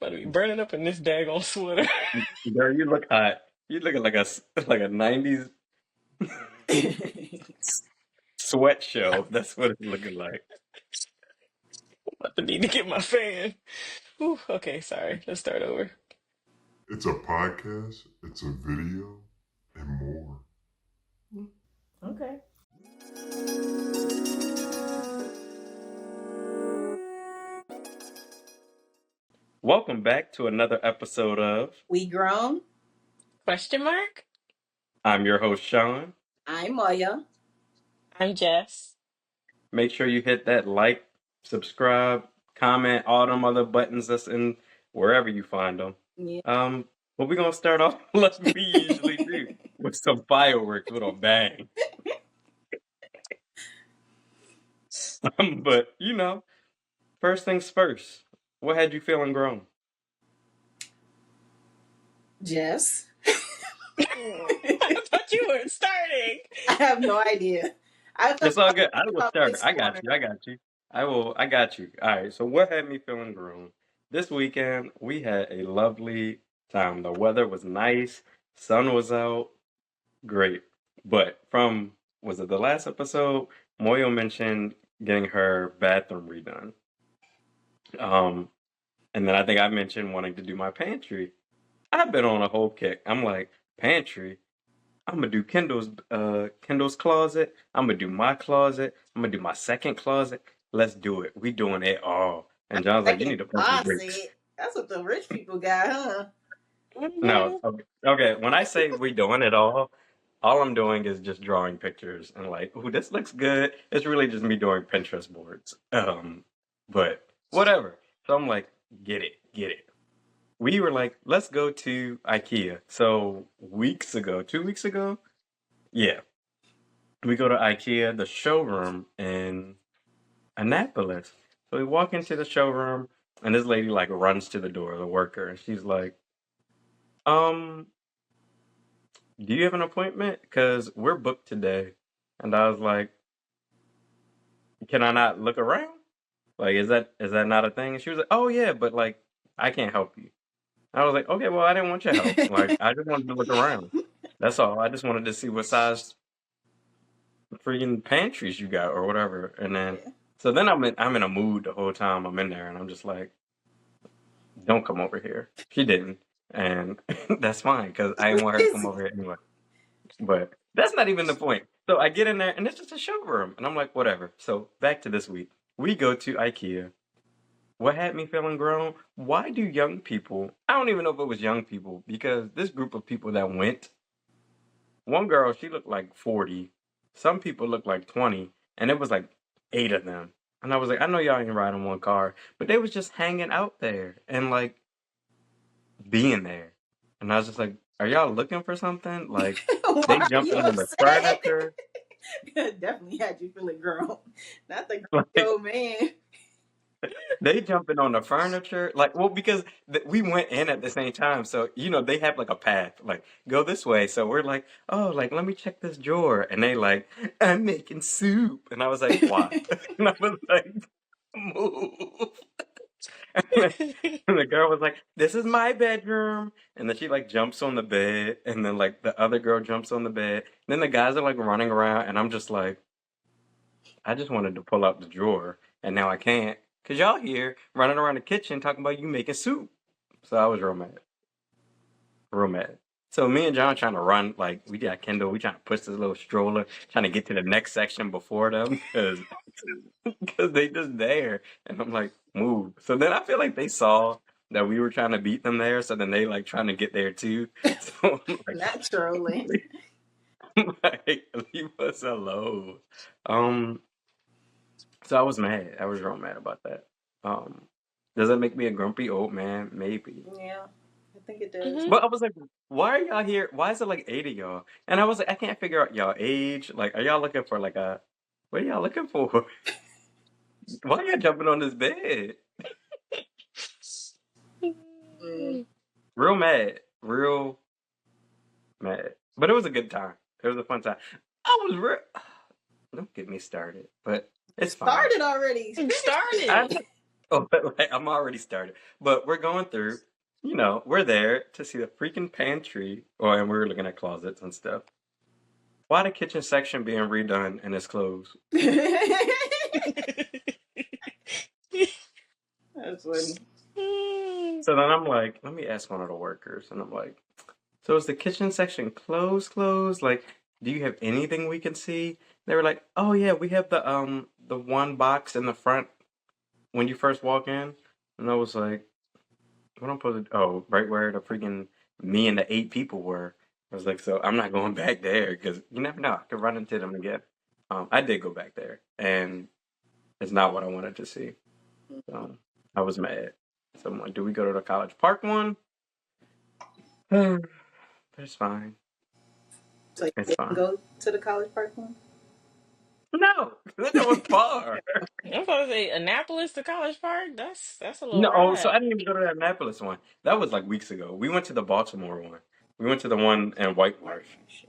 about to be burning up in this daggone sweater. Girl, you look hot. You looking like like a '90s sweat show. That's what it's looking like. About to need to get my fan. Whew, okay, sorry. Let's start over. It's a podcast, it's a video, and more. Okay. Welcome back to another episode of We grown. Question mark? I'm your host, Sean. I'm Maya. I'm Jess. Make sure you hit that like, subscribe, comment, all them other buttons that's in wherever you find them. Yeah. But we're gonna start off like we usually do with some fireworks with a bang. But first things first. What had you feeling grown? Jess. I thought you were starting. I have no idea. It's all good. I will start. this I got corner. you. I got you. I got you. All right. So what had me feeling grown? This weekend we had a lovely time. The weather was nice. Sun was out. Great. But was it the last episode? Moyo mentioned getting her bathroom redone. And then I think I mentioned wanting to do my pantry. I've been on a whole kick. I'm like, pantry? I'm gonna do Kendall's closet. I'm gonna do my closet. I'm gonna do my second closet. Let's do it. We doing it all. And John's like, you need to pump the brakes. That's what the rich people got, huh? No, okay. When I say we doing it all I'm doing is just drawing pictures and like, ooh, this looks good. It's really just me doing Pinterest boards. But whatever. So I'm like, get it. We were like, let's go to IKEA. So 2 weeks ago, yeah, we go to IKEA, the showroom in Annapolis. So we walk into the showroom, and this lady like runs to the door, the worker, and she's like, do you have an appointment? Because we're booked today. And I was like, can I not look around? Like, is that not a thing? And she was like, oh yeah, but like, I can't help you. I was like, okay, well, I didn't want your help. Like, I just wanted to look around. That's all. I just wanted to see what size freaking pantries you got or whatever. And then, so then I'm in a mood the whole time I'm in there, and I'm just like, don't come over here. She didn't, and that's fine because I didn't want her to come over here anyway. But that's not even the point. So I get in there, and it's just a showroom, and I'm like, whatever. So back to this week, we go to IKEA. What had me feeling grown? Why do young people? I don't even know if it was young people because this group of people that went. One girl, she looked like 40. Some people looked like 20, and it was like 8 of them. And I was like, I know y'all ain't riding one car, but they was just hanging out there and like being there. And I was just like, are y'all looking for something? Like they jumped on the furniture. Definitely had you feeling grown. Not the Like, old man. they jumping on the furniture, like, well, because we went in at the same time, so they have like a path, like go this way. So we're like, oh, like let me check this drawer, and they like, I'm making soup, and I was like, why? And I was like, move. And the girl was like, this is my bedroom, and then she like jumps on the bed, and then like the other girl jumps on the bed, and then the guys are like running around, and I'm just like, I just wanted to pull out the drawer, and now I can't. Because y'all here running around the kitchen talking about you making soup. So I was real mad. Real mad. So me and John trying to run, like, we got Kendall, we trying to push this little stroller, trying to get to the next section before them, because they just there. And I'm like, move. So then I feel like they saw that we were trying to beat them there, so then they like trying to get there too. So I'm like, Naturally. like, leave us alone. So I was mad. I was real mad about that. Does that make me a grumpy old man? Maybe. Yeah, I think it does. But I was like, why are y'all here? Why is it like 8 of y'all? And I was like, I can't figure out y'all age. Like, are y'all looking for like what are y'all looking for? Why are y'all jumping on this bed? Real mad. Real mad. But it was a good time. It was a fun time. I was real. Don't get me started. But it's fine. Started already. Started. Oh, like, I'm already started. But we're going through, we're there to see the freaking pantry. Oh, and we're looking at closets and stuff. Why the kitchen section being redone and it's closed? That's funny. So then I'm like, let me ask one of the workers. And I'm like, so is the kitchen section closed? Like, do you have anything we can see? They were like, oh yeah, we have the one box in the front when you first walk in. And I was like, what am I supposed to? Oh, right where the freaking me and the 8 people were. I was like, so I'm not going back there because you never know. I could run into them again. I did go back there, and it's not what I wanted to see. So I was mad. So I'm like, do we go to the College Park one? But it's fine. So you It's didn't fine. go to the College Park one? No, that was far. I'm supposed to say Annapolis to College Park. That's a little No, oh, so ride. I didn't even go to the Annapolis one. That was like weeks ago. We went to the Baltimore one. We went to the one in Whitemarsh,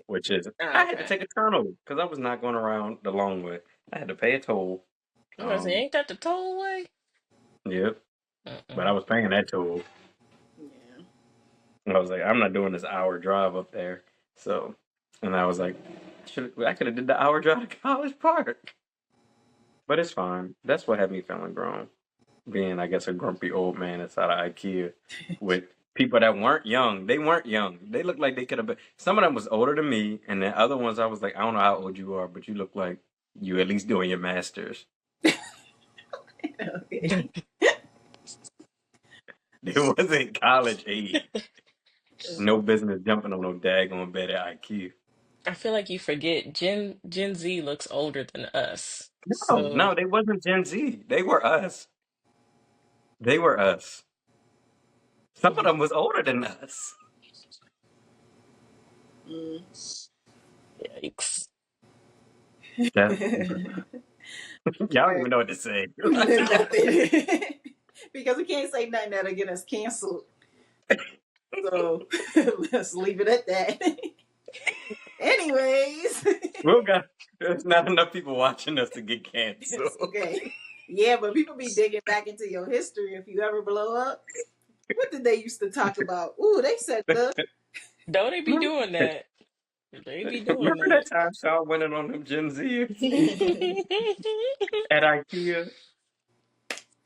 which is Oh, I had to okay. take a tunnel because I was not going around the long way. I had to pay a toll. I'm gonna say, ain't that the tollway? Yep, but I Mm-mm. was paying that toll. Yeah. And I was like, I'm not doing this hour drive up there. So, and I was like, I could have did the hour drive to College Park. But it's fine. That's what had me feeling grown. Being, I guess, a grumpy old man inside of IKEA with people that weren't young. They weren't young. They looked like they could have been. Some of them was older than me, and the other ones I was like, I don't know how old you are, but you look like you at least doing your masters. Okay. It wasn't college age. No business jumping on no daggone bed at IKEA. I feel like you forget Gen Z looks older than us. No, So no, they wasn't Gen Z. They were us. They were us. Some of them was older than us. Mm. yikes. That, y'all don't even know what to say. Nothing. Because we can't say nothing that'll get us canceled. So let's leave it at that. Anyways. We'll got there's not enough people watching us to get It's canceled. okay. Yeah, but people be digging back into your history if you ever blow up. What did they used to talk about? Ooh, they said the Don't they be doing that? They be doing Remember that time Shaw went in on them Gen Zers that. at IKEA?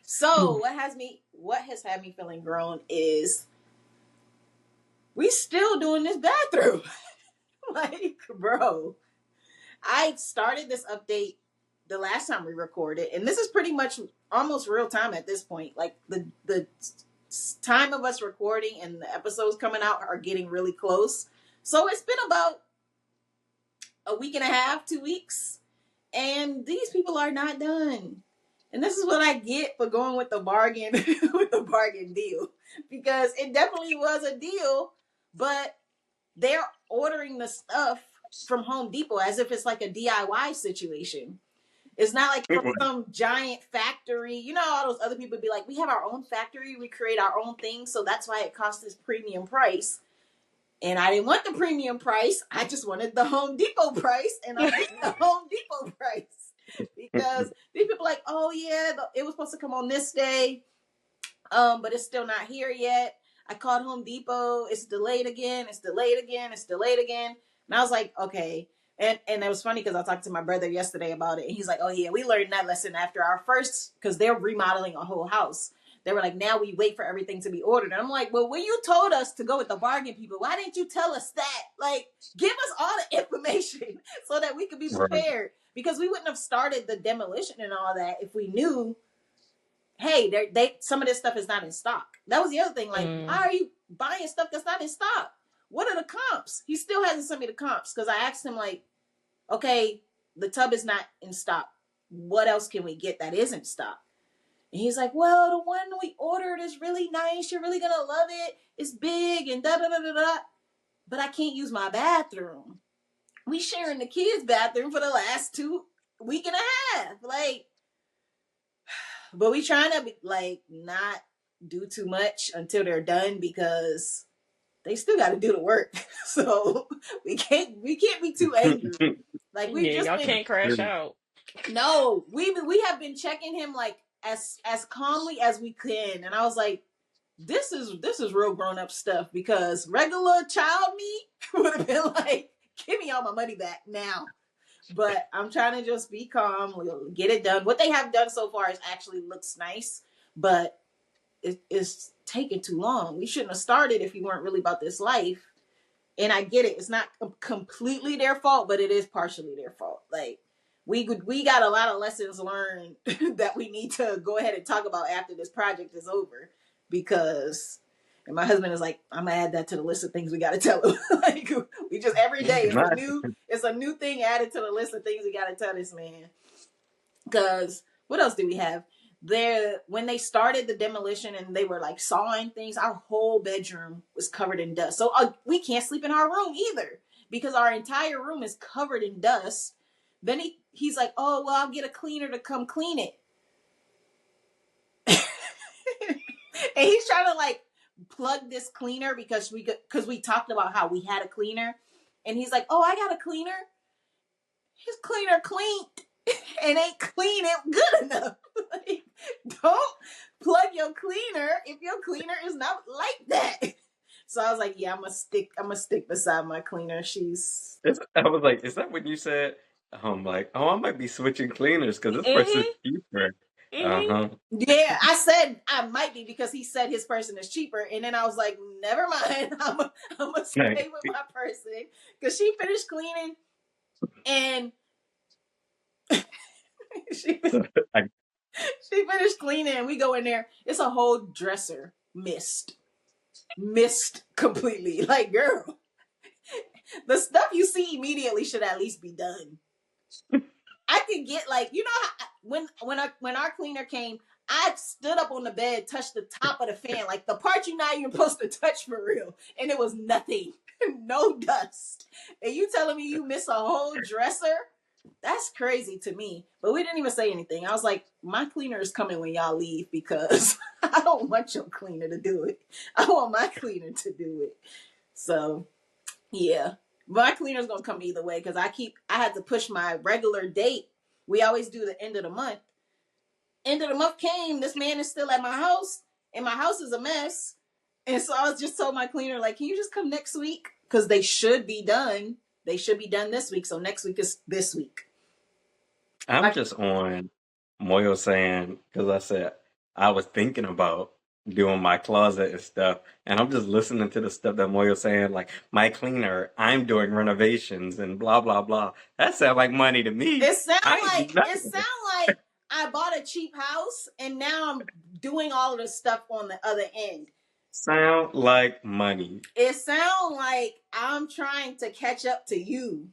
So what has had me feeling grown is we still doing this bathroom. Like, bro. I started this update the last time we recorded, and this is pretty much almost real time at this point. Like the time of us recording and the episodes coming out are getting really close. So it's been about a week and a half, 2 weeks, and these people are not done. And this is what I get for going with the bargain with the bargain deal, because it definitely was a deal, but they're ordering the stuff from Home Depot as if it's like a DIY situation. It's not like from some giant factory. You know, all those other people be like, we have our own factory, we create our own things, so that's why it costs this premium price. And I didn't want the premium price. I just wanted the Home Depot price, and I'm getting the Home Depot price. Because these people are like, oh yeah, it was supposed to come on this day, but it's still not here yet. I called Home Depot. It's delayed again. It's delayed again. It's delayed again. And I was like, okay. And it was funny because I talked to my brother yesterday about it. And he's like, oh, yeah, we learned that lesson after our first, because they're remodeling a whole house. They were like, now we wait for everything to be ordered. And I'm like, well, when you told us to go with the bargain people, why didn't you tell us that? Like, give us all the information so that we could be Right. prepared. Because we wouldn't have started the demolition and all that if we knew, hey, they some of this stuff is not in stock. That was the other thing. Like, why are you buying stuff that's not in stock? What are the comps? He still hasn't sent me the comps because I asked him, like, okay, the tub is not in stock. What else can we get that isn't stock? And he's like, well, the one we ordered is really nice. You're really gonna love it. It's big and da da da da da. But I can't use my bathroom. We sharing the kids' bathroom for the last 2 weeks and a half. Like, but we trying to like not do too much until they're done because they still got to do the work. So we can't be too angry. Like we've Yeah, just y'all been can't crash out. no, we have been checking him like as calmly as we can. And I was like, this is real grown up stuff, because regular child me would have been like, give me all my money back now. But I'm trying to just be calm, get it done. What they have done so far is actually looks nice, but it's taking too long. We shouldn't have started if you weren't really about this life. And I get it. It's not completely their fault, but it is partially their fault. Like, we got a lot of lessons learned that we need to go ahead and talk about after this project is over. Because, and my husband is like, I'm gonna add that to the list of things we gotta tell him. Like, we just every day it's a new thing added to the list of things we gotta tell this man. Because what else do we have? There, when they started the demolition and they were like sawing things, our whole bedroom was covered in dust. So we can't sleep in our room either, because our entire room is covered in dust. Then he's like, oh, well, I'll get a cleaner to come clean it. And he's trying to like plug this cleaner because we talked about how we had a cleaner. And he's like, oh, I got a cleaner. His cleaner cleaned and ain't clean it good enough. Like, don't plug your cleaner if your cleaner is not like that. So I was like, yeah, I'm gonna stick beside my cleaner. I was like, is that what you said? I'm like, oh, I might be switching cleaners because this person's Mm-hmm. cheaper. Mm-hmm. Yeah, I said I might be, because he said his person is cheaper, and then I was like, never mind, I'm gonna stay with my person, because she finished cleaning and she I, she finished cleaning, and we go in there, it's a whole dresser missed completely. Like, girl, the stuff you see immediately should at least be done. I could get, like, you know, when our cleaner came, I stood up on the bed, touched the top of the fan, like the part you're not even supposed to touch for real, and it was nothing, no dust. And you telling me you miss a whole dresser? That's crazy to me. But we didn't even say anything. I was like, my cleaner is coming when y'all leave, because I don't want your cleaner to do it. I want my cleaner to do it. So, yeah. My cleaner's gonna come either way, because I had to push my regular date. We always do the end of the month. End of the month came, this man is still at my house, and my house is a mess. And so I was just told my cleaner, like, can you just come next week? Because they should be done. They should be done this week. So next week is this week. I'm just on Moyo saying, because I said I was thinking about doing my closet and stuff, and I'm just listening to the stuff that Moyo's saying, like my cleaner, I'm doing renovations and blah blah blah. That sounds like money to me. It sound I ain't do like nothing. I bought a cheap house and now I'm doing all of the stuff on the other end. Sound like money. It sound like I'm trying to catch up to you.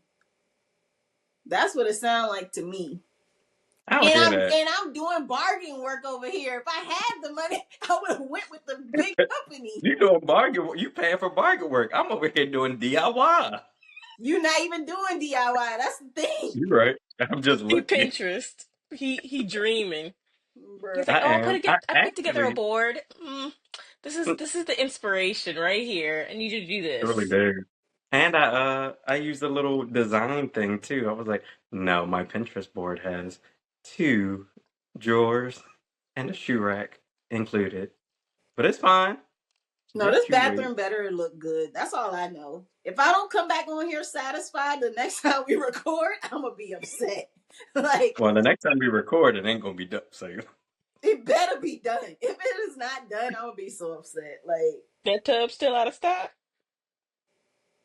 That's what it sound like to me. I don't hear that. And I'm doing bargain work over here. If I had the money, I would have went with the big company. You doing bargain? You paying for bargain work? I'm over here doing DIY. You're not even doing DIY. That's the thing. You're right. I'm just He looking. Pinterest. He dreaming. Bruh. He's like, I oh, am. I I put together a actually board. This is the inspiration right here. I need you to do really this. do. And I used a little design thing too. I was like, no, my Pinterest board has 2 drawers and a shoe rack included. But it's fine. No, this Just you wait. bathroom better look good. That's all I know. If I don't come back on here satisfied the next time we record, I'm gonna be upset. Like, Well, the next time we record, it ain't gonna be done. So it better be done. If it is not done, I'm gonna be so upset. Like, That tub still out of stock?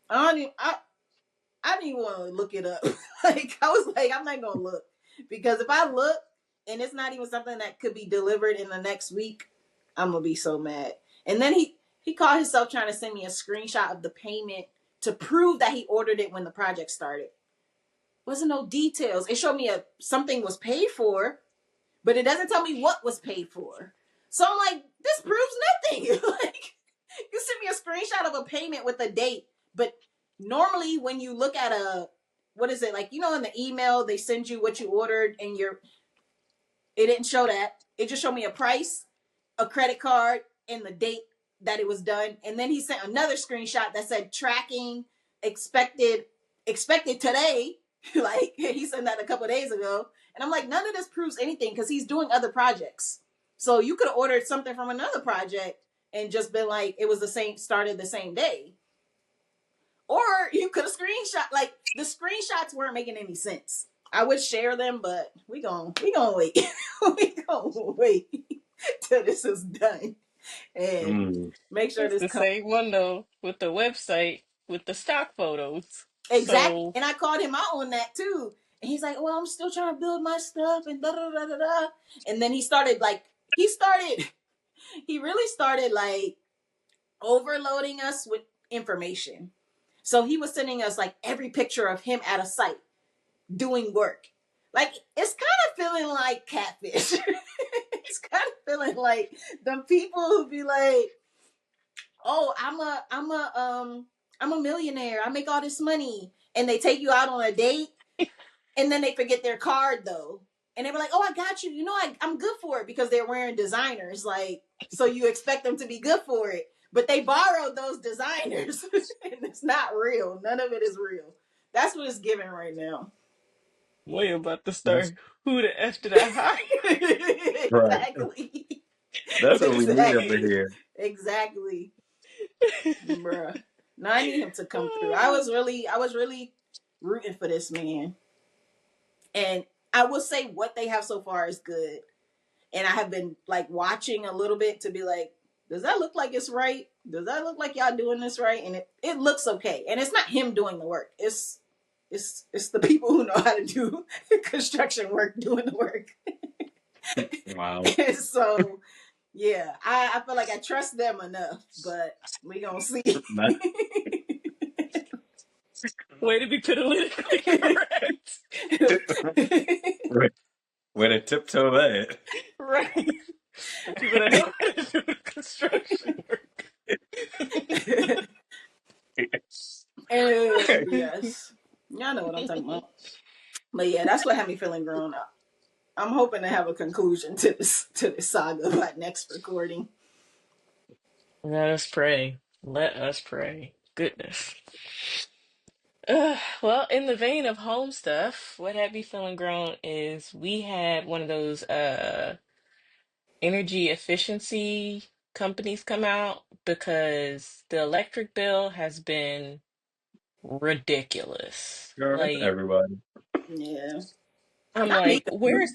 I didn't even want to look it up. Like, I was like, I'm not gonna look, because if I look and it's not even something that could be delivered in the next week, I'm gonna be so mad. And then he caught himself trying to send me a screenshot of the payment to prove that he ordered it when the project started. Wasn't no details. It showed me something was paid for, but it doesn't tell me what was paid for. So I'm like, this proves nothing. Like, you sent me a screenshot of a payment with a date, but normally when you look at what is it, like, you know, in the email they send you what you ordered, and it didn't show that. It just showed me a price, a credit card, and the date that it was done. And then he sent another screenshot that said tracking expected today. Like he sent that a couple of days ago, and I'm like, none of this proves anything because he's doing other projects. So you could have ordered something from another project and just been like, it was the same, started the same day, or you could have screenshot. Like the screenshots weren't making any sense. I would share them, but we gonna wait. We gonna wait till this is done and Mm. make sure It's this the comes. same one though with the website with the stock photos. Exactly. So And I called him out on that too. And he's like, well, I'm still trying to build my stuff and da da da da da. And then he really started like overloading us with information. So he was sending us like every picture of him at a site doing work. Like it's kind of feeling like catfish. It's kind of feeling like the people who be like, oh, I'm a millionaire. I make all this money. And they take you out on a date and then they forget their card though. And they were like, oh, I got you. You know, I'm good for it because they're wearing designers. Like, so you expect them to be good for it. But they borrowed those designers and it's not real. None of it is real. That's what it's giving right now. we about to That's start. Who the F did I hire? right. Exactly. That's what we need over Exactly. here. Exactly. Bruh. No, I need him to come through. I was really rooting for this man. And I will say what they have so far is good. And I have been like watching a little bit to be like, does that look like it's right? Does that look like y'all doing this right? And it looks okay. And it's not him doing the work. It's the people who know how to do construction work doing the work. Wow. So yeah, I feel like I trust them enough, but we gonna see. That's Way to be politically correct. right. Way to tiptoe that. Right. The people that know how to do the construction work. Yes, y'all know what I'm talking about. But yeah, that's what had me feeling grown up. I'm hoping to have a conclusion to this saga by next recording. Let us pray. Let us pray. Goodness. Well, in the vein of home stuff, what had me feeling grown is we had one of those energy efficiency companies come out because the electric bill has been ridiculous. Girl, that's Like, everybody. Yeah, I'm not me like, where's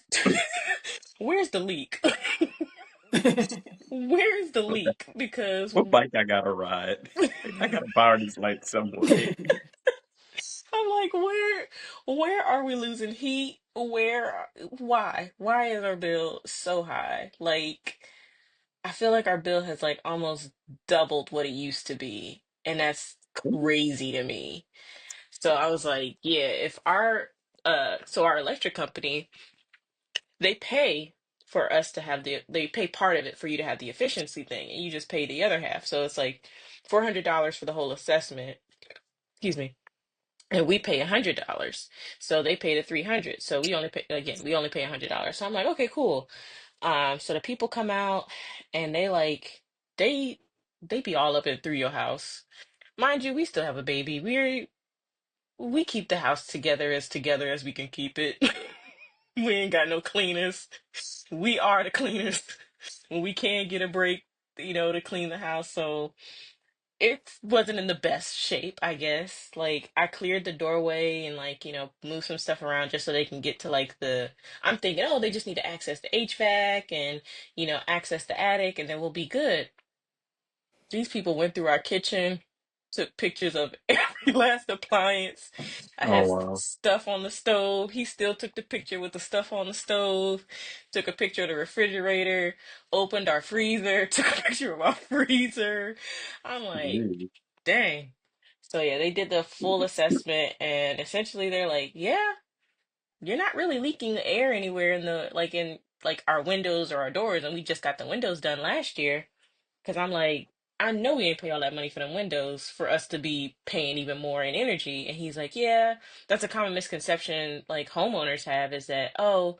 where's the leak? though. Where's the What, leak? Because what bike I gotta ride? I gotta power these lights some way. I'm like, where are we losing heat? Why? Why is our bill so high? Like, I feel like our bill has like almost doubled what it used to be, and that's crazy to me. So I was like, yeah, if our electric company, they pay for us to have they pay part of it for you to have the efficiency thing, and you just pay the other half. So it's like $400 for the whole assessment. Excuse me. And we pay $100. So they pay the 300. So we only pay $100. So I'm like, okay, cool. So the people come out and they they be all up and through your house. Mind you, we still have a baby. We keep the house together as we can keep it. We ain't got no cleaners. We are the cleaners. When we can get a break, to clean the house. So it wasn't in the best shape, I guess. Like I cleared the doorway and like, moved some stuff around just so they can get to like I'm thinking, oh, they just need to access the HVAC and, access the attic and then we'll be good. These people went through our kitchen, took pictures of every last appliance. I Oh had wow. stuff on the stove. He still took the picture with the stuff on the stove, took a picture of the refrigerator, opened our freezer, took a picture of our freezer. I'm like, Jeez. dang. So yeah, they did the full assessment and essentially they're like, yeah, you're not really leaking the air anywhere in like our windows or our doors, and we just got the windows done last year. Cause I'm like, I know we ain't pay all that money for them windows for us to be paying even more in energy. And he's like, yeah, that's a common misconception like homeowners have is that, oh,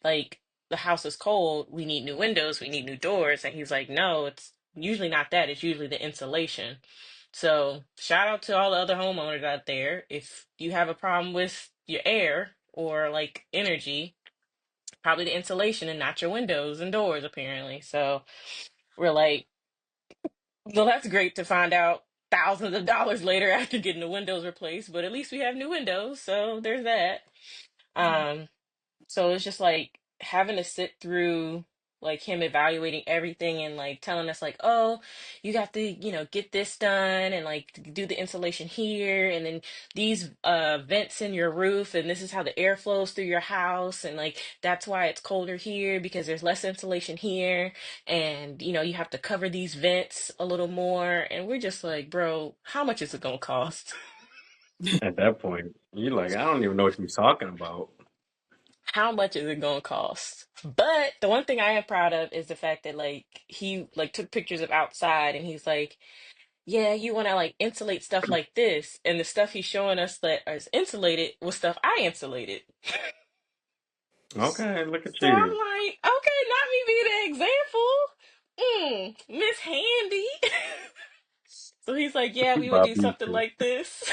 like the house is cold, we need new windows, we need new doors. And he's like, no, it's usually not that. It's usually the insulation. So shout out to all the other homeowners out there. If you have a problem with your air or like energy, probably the insulation and not your windows and doors, apparently. So we're like, well, that's great to find out thousands of dollars later after getting the windows replaced, but at least we have new windows, so there's that. Um, so it's just like having to sit through like him evaluating everything and like telling us like, oh, you got to, get this done and like do the insulation here and then these vents in your roof and this is how the air flows through your house and like that's why it's colder here because there's less insulation here and you have to cover these vents a little more and we're just like, bro, how much is it gonna cost? At that point, you're like, I don't even know what you're talking about. How much is it gonna cost? But the one thing I am proud of is the fact that like he like took pictures of outside and he's like, yeah, you want to like insulate stuff like this, and the stuff he's showing us that is insulated was stuff I insulated. Okay, look at So I'm you. like, okay, not me being an example. Miss Handy. So he's like, yeah, we would do Bobby. something like this.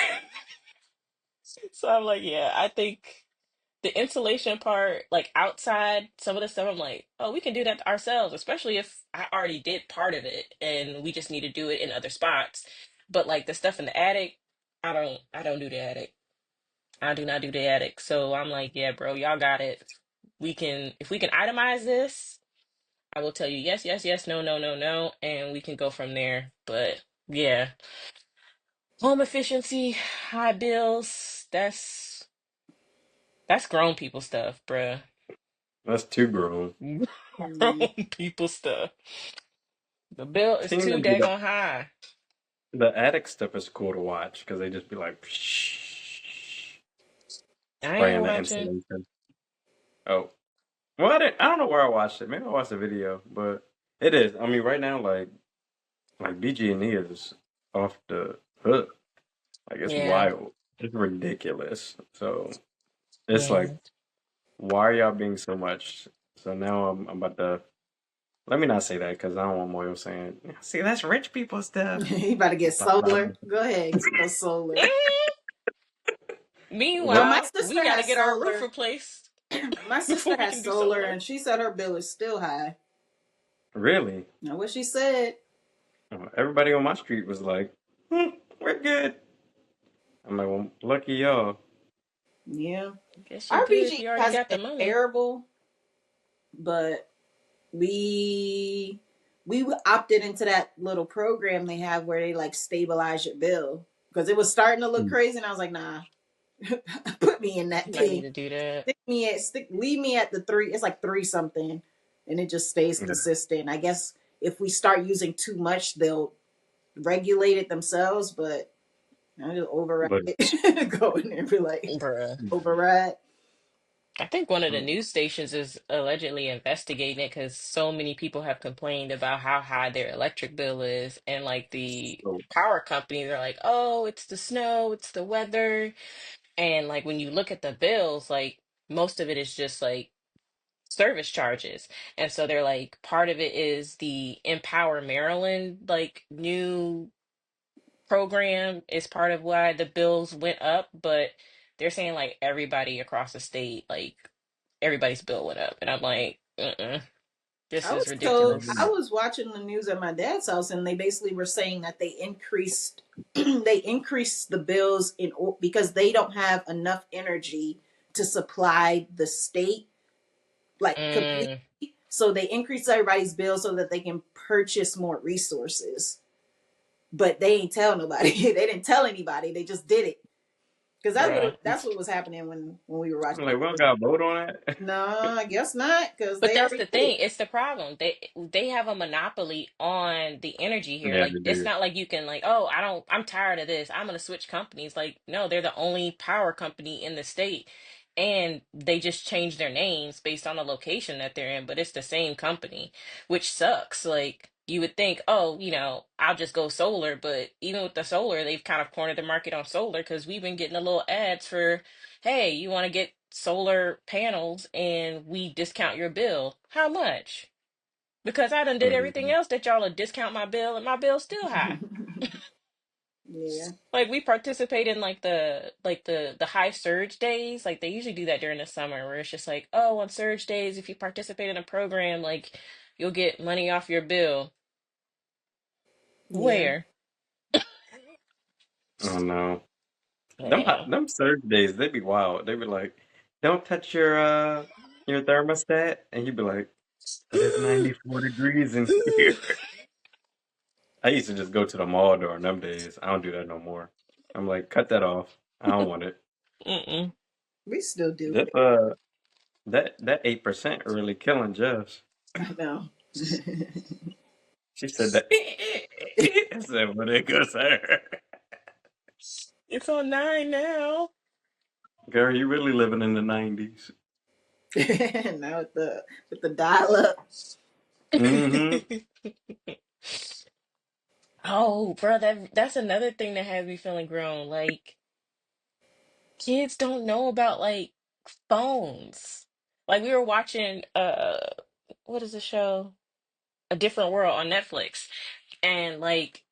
So I'm like, yeah, I think the insulation part, like outside, some of the stuff, I'm like, oh, we can do that ourselves, especially if I already did part of it and we just need to do it in other spots. But like the stuff in the attic, I don't do the attic. I do not do the attic. So I'm like, yeah, bro, y'all got it. If we can itemize this, I will tell you yes, yes, yes, no, no, no, no, and we can go from there. But yeah, home efficiency, high bills, that's grown people stuff, bruh. That's too grown. Mm. Grown people stuff. The bill is Seems too like the, daggone high. the attic stuff is cool to watch because they just be like I ain't spraying the watching. insulation. Oh, well, I don't know where I watched it. Maybe I watched a video, but it is. I mean, right now, like BG&E is off the hook. Like it's Yeah, wild. It's ridiculous. So it's like, yeah. why are y'all being so much? So now I'm about to. Let me not say that because I don't want Moyo saying, "See, that's rich people stuff." You about to get Stop solar? lying. Go ahead, get your solar. Mhm. Well, my Meanwhile, we sister got to has get our roof solar. replaced My sister before we has can do solar, solar. and she said her bill is still high. Really? Now, what she said? Everybody on my street was like, "We're good." I'm like, "Well, lucky y'all." Yeah, Guess you our good if BG you already hasn't got the been money. terrible, but we we opted into that little program they have where they like stabilize your bill because it was starting to look Mm. crazy, and I was like, nah, put me in that You might need thing. to do that. Leave me at the three. It's like three something, and it just stays Yeah. consistent. I guess if we start using too much, they'll regulate it themselves. But I just override But it. Go in there and be like Bruh. override. I think one of the mm, news stations is allegedly investigating it because so many people have complained about how high their electric bill is. And like the so, power companies are like, oh, it's the snow, it's the weather. And like when you look at the bills, like most of it is just like service charges. And so they're like, part of it is the Empower Maryland, like new program is part of why the bills went up. But they're saying like everybody across the state, like everybody's bill went up. And I'm like, this I is was told I ridiculous. mm, was watching the news at my dad's house, and they basically were saying that they increased they increased the bills because they don't have enough energy to supply the state like completely. Mm, So they increased everybody's bill so that they can purchase more resources. But they ain't tell nobody. They didn't tell anybody. They just did it because bruh. that's what was happening when we were watching. I'm like, we don't got a vote on that. No, I guess not because But they that's already the did thing. it. It's the problem. They have a monopoly on the energy here. Yeah, Like they it's do. not like you can like, oh, I'm tired of this. I'm gonna switch companies. Like, no, they're the only power company in the state. And they just change their names based on the location that they're in, but it's the same company, which sucks. Like you would think, oh, I'll just go solar, but even with the solar, they've kind of cornered the market on solar because we've been getting a little ads for, hey, you want to get solar panels and we discount your bill. How much? Because I done did everything Mhm. else that y'all will discount my bill and my bill's still high. Yeah. Like we participate in like the high surge days. Like they usually do that during the summer where it's just like, oh, on surge days, if you participate in a program, like you'll get money off your bill. Yeah. Where? Oh no. Yeah. Them surge days, they be wild. They be like, don't touch your thermostat, and you be like, but it's 94 degrees in here. I used to just go to the mall during them days. I don't do that no more. I'm like, cut that off. I don't want it. Mm-mm. We still do That it. that 8% really killing Jess. I know. She said that. I said, well, there goes her. It's on 9 now. Girl, you really living in the 90s. Now with the dial up. Mm-hmm. Oh, bro, that's another thing that has me feeling grown. Like kids don't know about like phones. Like we were watching what is the show? A Different World on Netflix. And like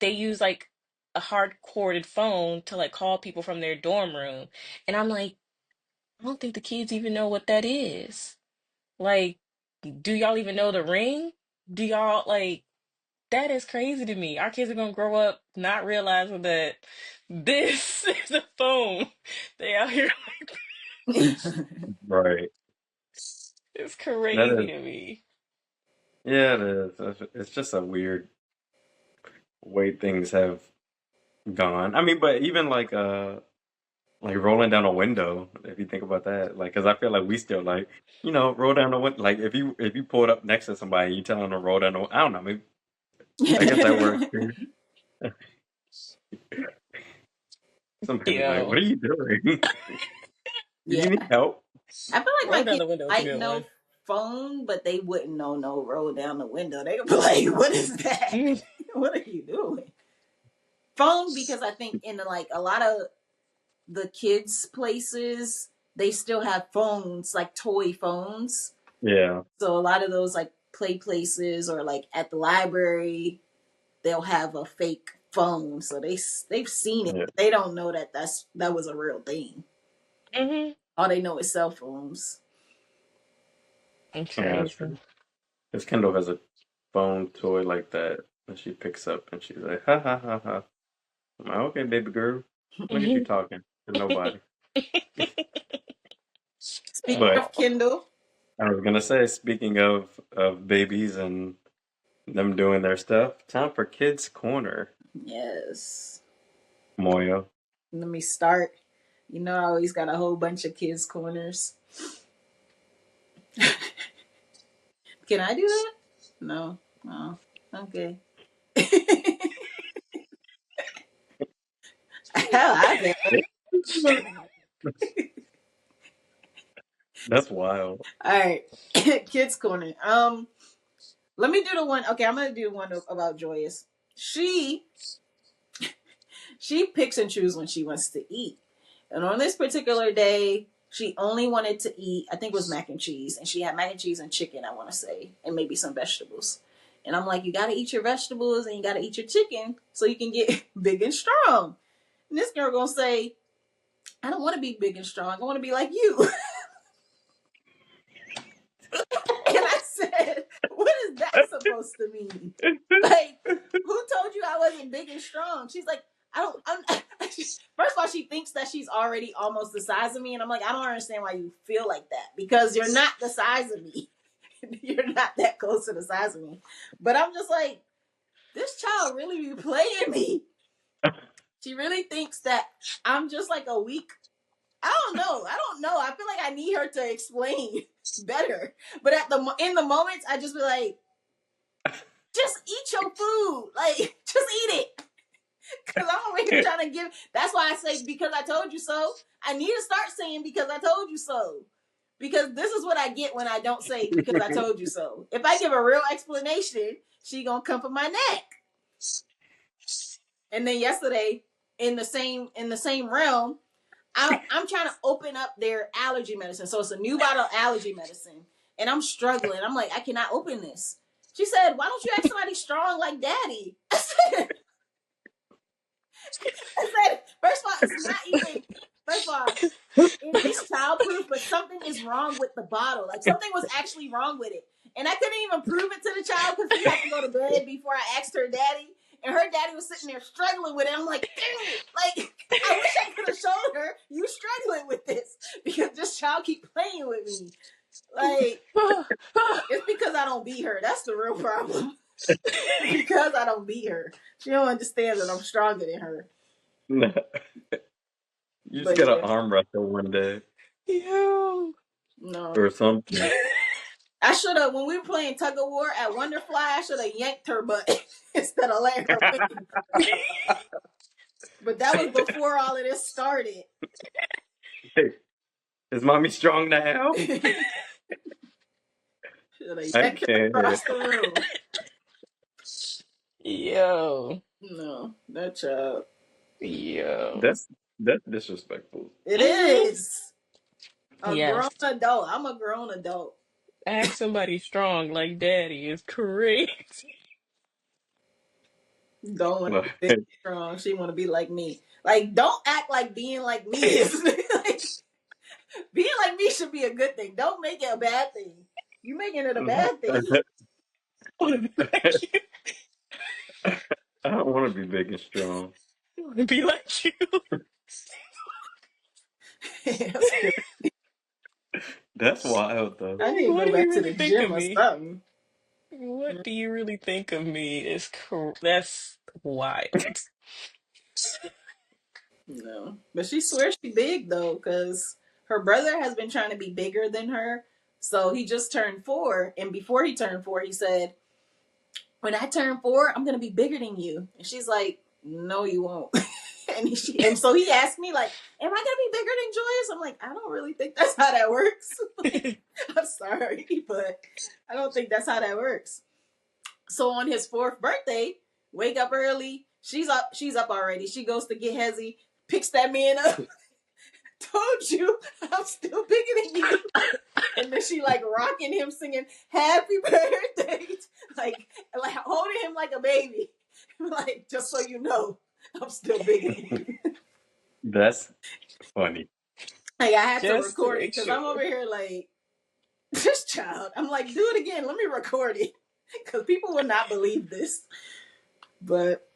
they use like a hard corded phone to like call people from their dorm room. And I'm like, I don't think the kids even know what that is. Like, do y'all even know the ring? Do y'all like that is crazy to me. Our kids are gonna grow up not realizing that this is a phone. They out here Right. it's That crazy is. to me. Yeah, it is. It's just a weird way things have gone. I mean, but even like rolling down a window, if you think about that, like, because I feel like we still like, roll down the window. Like, if you pulled up next to somebody, you tell them to roll down the. I don't know. Maybe I guess that works too. Somebody be like, "What Yo, are you doing? Do Yeah. you need help?" I feel like roll my down kids the window. It's a might good know one. phone, but they wouldn't know no roll down the window. They would be like, "What is that? What are you doing?" Phone, because I think in like a lot of the kids' places, they still have phones, like toy phones. Yeah, So a lot of those like play places or like at the library, they'll have a fake phone. So they've seen it, yeah, but they don't know that that was a real thing. Hmm. All they know is cell phones. It's yeah. That's crazy. true. Because Kendall has a phone toy like that, and she picks up and she's like, "Ha ha ha ha." I'm like, "Okay, baby girl, look at you talking to nobody." Speaking But of Kindle, I was gonna say, speaking of babies and them doing their stuff, time for Kids Corner, yes. Moyo. Let me start. You know, I always got a whole bunch of kids' corners. Can I do that? No. No. Okay. Hell, I bet. That's wild. All right. Kids' corner. Let me do the one. Okay, I'm gonna do one about Joyous. She she picks and chooses when she wants to eat. And on this particular day, she only wanted to eat, I think it was mac and cheese. And she had mac and cheese and chicken, I want to say, and maybe some vegetables. And I'm like, you got to eat your vegetables and you got to eat your chicken so you can get big and strong. And this girl going to say, I don't want to be big and strong. I want to be like you. And I said, what is that supposed to mean? Like, who told you I wasn't big and strong? She's like, I don't. First of all, she thinks that she's already almost the size of me, and I'm like, I don't understand why you feel like that because you're not the size of me. You're not that close to the size of me. But I'm just like, this child really be playing me. She really thinks that I'm just like a weak. I don't know. I don't know. I feel like I need her to explain better. But in the moments, I just be like, just eat your food. Like, just eat it. Because I'm over here trying to give. That's why I say, because I told you so. I need to start saying, because I told you so. Because this is what I get when I don't say, because I told you so. If I give a real explanation, she going to come for my neck. And then yesterday, in the same realm, I'm trying to open up their allergy medicine. So it's a new bottle of allergy medicine. And I'm struggling. I'm like, I cannot open this. She said, why don't you ask somebody strong like daddy? I said, but something is wrong with the bottle. Like something was actually wrong with it. And I couldn't even prove it to the child because we had to go to bed before I asked her daddy. And her daddy was sitting there struggling with it. I'm like, dang it. Like, I wish I could have showed her you struggling with this because this child keep playing with me. Like, it's because I don't beat her. That's the real problem. Because I don't beat her. She don't understand that I'm stronger than her. No. You just But gotta yeah, arm wrestle one day Yo. no. or something. I should have, when we were playing tug of war at Wonderfly, I should have yanked her butt instead of letting her win. But that was before all of this started. Hey, is mommy strong now? Should have I yanked her can't. across the room. Yo. No, that child. Yo. That's disrespectful. It Hmm. is. A grown Yes. adult. I'm a grown adult. Ask somebody strong like daddy is crazy. Don't want to be big Like, and strong. She want to be like me. Like, don't act like being like me is like, being like me should be a good thing. Don't make it a bad thing. You making it a bad thing. I want to be like you. I don't want to be big and strong. I want to be like you. That's good. That's wild though. I Like, need to what go do back you to the really think of gym or me? something. What do you really think of me? That's wild. No, but she swears she big though, because her brother has been trying to be bigger than her. So he just turned 4, and before he turned 4, he said, "When I turn 4, I'm gonna be bigger than you." And she's like, "No, you won't." And so he asked me like, "Am I gonna be bigger than Joyous?" I'm like, "I don't really think that's how that works." Like, I'm sorry, but I don't think that's how that works. So on his 4th birthday, wake up early. She's up. She's up already. She goes to get Hezzy, picks that man up. Told you, I'm still bigger than you. And then she like rocking him, singing "Happy Birthday," like holding him like a baby. Like, just so you know, I'm still bigger than you. That's funny. Like, I had to Just to record it make because I'm sure. over here like, this child. I'm like, do it again. Let me record it because people would not believe this. But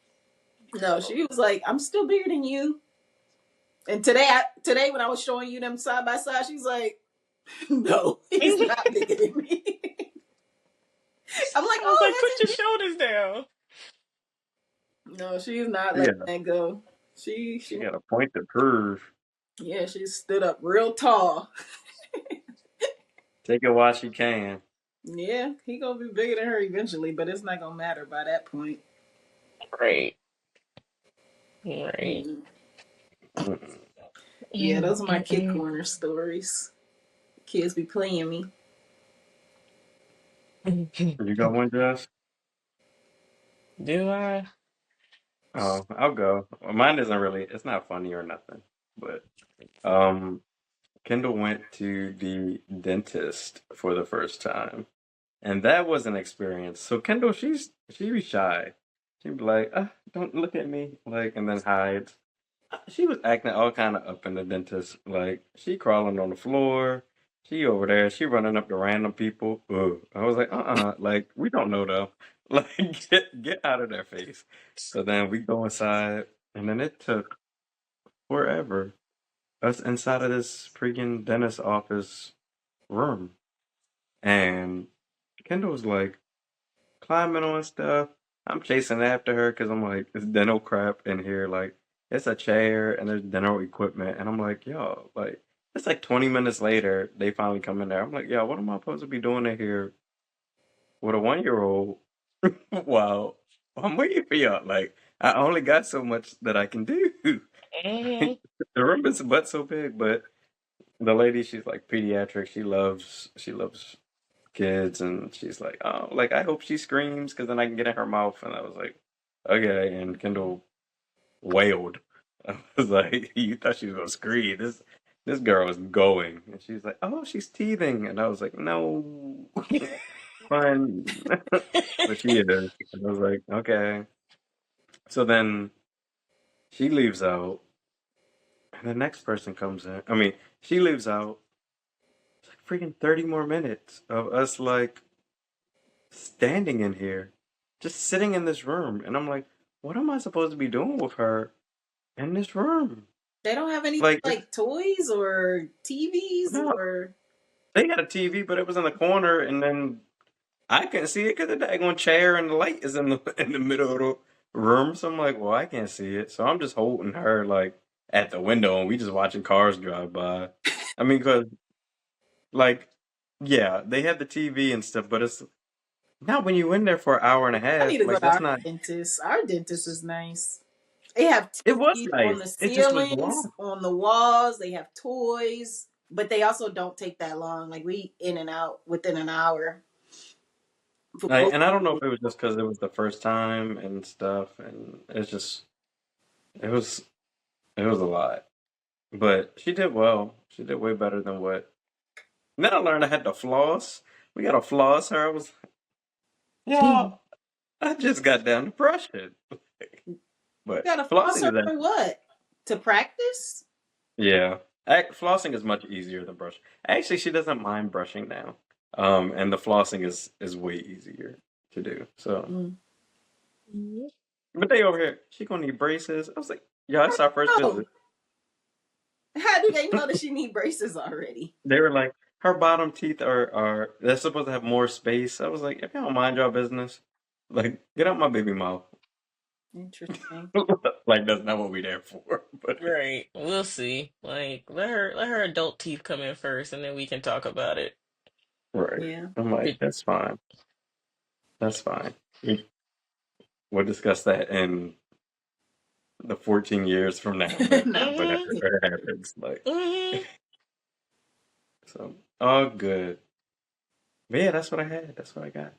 no, she was like, I'm still bigger than you. And today when I was showing you them side by side, she's like, no, he's not bigger than me. I'm like, I was like, oh, put your that's shoulders down. it. No, she's not letting Yeah, that go. she got a point to prove. Yeah, she stood up real tall. Take it while she can. Yeah, he gonna be bigger than her eventually, but it's not gonna matter by that point. Right. Right. Mm. Mm-mm. Yeah, Mm, those are my mm, kid mm. corner stories. Kids be playing me. You got one, Josh? Do I? Oh, I'll go. Well, mine isn't really. It's not funny or nothing. But um, Kendall went to the dentist for the first time, and that was an experience. So Kendall, she be shy. She'd be like, "Don't look at me," like, and then hides. She was acting all kind of up in the dentist. Like, she crawling on the floor. She over there. She running up to random people. Ugh. I was like, like, we don't know though. Like, get out of their face. So then we go inside, and then it took forever. Us inside of this freaking dentist office room. And Kendall was like climbing on stuff. I'm chasing after her because I'm like, it's dental crap in here. Like, it's a chair and there's dental equipment. And I'm like, yo, like, it's like 20 minutes later, they finally come in there. I'm like, yo, what am I supposed to be doing in here with a 1 year old? Wow. I'm waiting for y'all. Like, I only got so much that I can do. Hmm. The room is but so big, but the lady, she's like pediatric. She loves kids, and she's like, oh, like I hope she screams because then I can get in her mouth. And I was like, okay. And Kendall wailed. I was like, you thought she was gonna scream? This girl is going, and she's like, oh, she's teething, and I was like, no, fine, but she is. And I was like, okay. So then she leaves out, and the next person comes in. I mean, she leaves out. freaking 30 more minutes of us like standing in here, just sitting in this room. And I'm like, what am I supposed to be doing with her in this room? They don't have any Like, like toys or TVs no, or. they had a TV, but it was in the corner, and then I couldn't see it because the daggone chair and the light is in the in the middle of the room. So I'm like, well, I can't see it. So I'm just holding her like at the window, and we just watching cars drive by. I mean, because like, yeah, they have the TV and stuff, but it's not when you in there for an hour and a I need half. to go Like to that's our not. dentist. Our dentist is nice. They have It was TVs on nice. the It just was ceilings, long. on the walls. They have toys, but they also don't take that long. Like we in and out within an hour for both. And I don't know if it was just because it was the first time and stuff, and it's just it was it was a lot. But she did well. She did way better than what. Then I learned I had to floss. We got to floss her. I was, yeah, I just got down to brushing. You But got a flossing flosser is for actually, what? To practice? yeah. Flossing is much easier than brushing. Actually, she doesn't mind brushing now. And the flossing is way easier to do. So, Mm. Mhm. but they over here, she gonna need braces. I was like, yeah, it's our first Oh, visit. how do they know that she need braces already? They were like, her bottom teeth are they're supposed to have more space. I was like, if you don't mind your business, like get out my baby mouth. Interesting. Like that's not what we there for. But Right. We'll see. Like, let her adult teeth come in first, and then we can talk about it. right. Yeah. I'm like, But that's fine. That's fine. We'll discuss that in the 14 years from now, but No. whatever hmm it happens. Like hmm so all good. But yeah, that's what I had. That's what I got.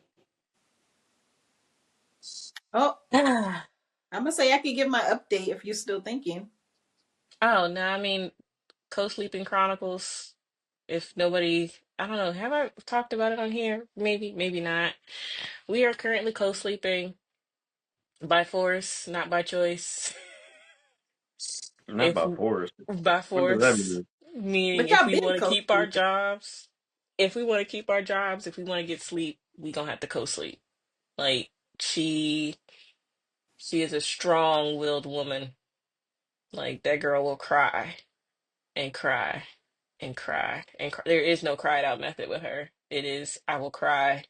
Oh, oh I'm gonna say I could give my update if you're still thinking. no, I mean, Co-Sleeping Chronicles. If nobody, I don't know, have I talked about it on here? Maybe, maybe not. We are currently co-sleeping by force, not by choice. Not If by force. by What does that force, mean? meaning But if y'all we been want to keep our co-sleeping. jobs, if we want to keep our jobs, if we want to get sleep, we gonna have to co-sleep. Like she, she is a strong-willed woman. Like that girl will cry and cry and cry and cry. There is no cried out method with her. It is I will cry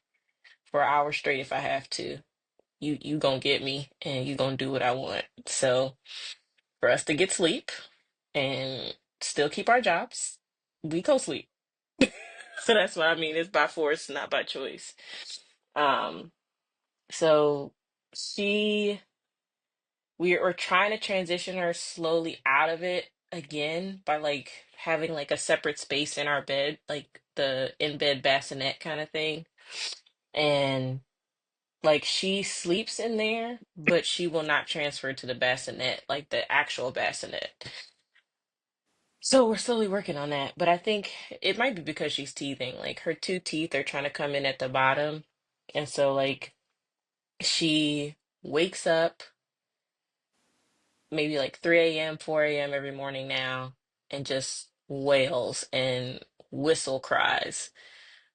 for hours straight if I have to. You gonna get me and you gonna do what I want. So for us to get sleep and still keep our jobs, we co-sleep. So that's what I mean. It's by force, not by choice. Um, so she we're trying to transition her slowly out of it again by like having like a separate space in our bed, like the in-bed bassinet kind of thing. And like she sleeps in there, but she will not transfer to the bassinet, like the actual bassinet. So we're slowly working on that, but I think it might be because she's teething. Like her two teeth are trying to come in at the bottom. And so like she wakes up maybe like 3 a.m., 4 a.m. every morning now and just wails and whistle cries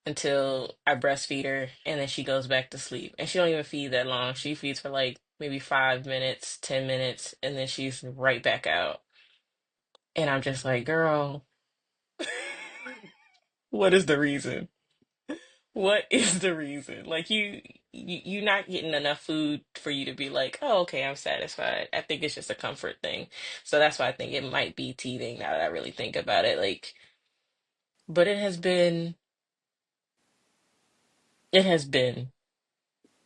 until I breastfeed her and then she goes back to sleep. And she don't even feed that long. She feeds for like maybe 5 minutes, 10 minutes, and then she's right back out. And I'm just like, girl, what is the reason? What is the reason? Like you're not getting enough food for you to be like, oh, okay, I'm satisfied. I think it's just a comfort thing. So that's why I think it might be teething now that I really think about it. Like, but it has been,